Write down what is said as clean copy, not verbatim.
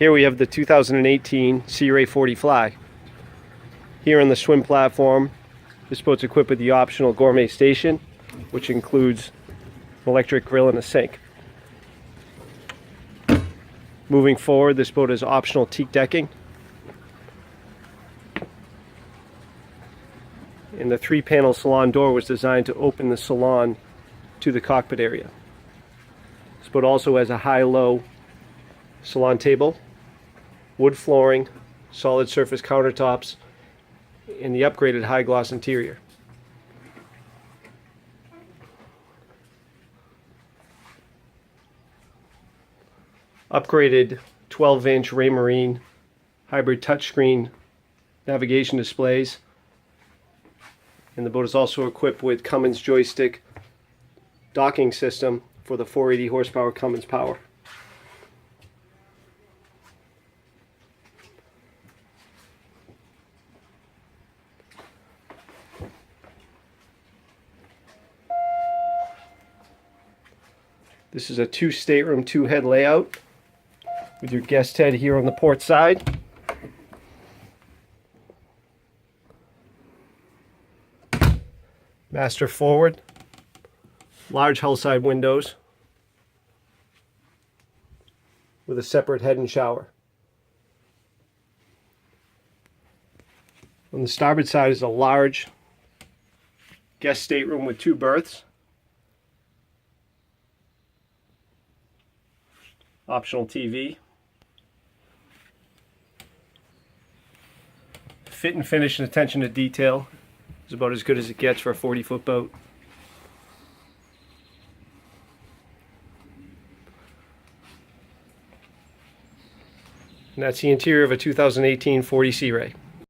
Here we have the 2018 Sea Ray 40 Fly. Here on the swim platform, this boat's equipped with the optional gourmet station, which includes an electric grill and a sink. Moving forward, this boat has optional teak decking. And the 3-panel salon door was designed to open the salon to the cockpit area. This boat also has a high-low salon table, wood flooring, solid surface countertops, and the upgraded high-gloss interior. Upgraded 12-inch Raymarine hybrid touchscreen navigation displays. And the boat is also equipped with Cummins joystick docking system for the 480 horsepower Cummins power. This is a 2-stateroom, 2-head layout with your guest head here on the port side. Master forward, large hull side windows with a separate head and shower. On the starboard side is a large guest stateroom with 2 berths. Optional TV. Fit and finish and attention to detail is about as good as it gets for a 40-foot boat. And that's the interior of a 2018 40 Sea Ray.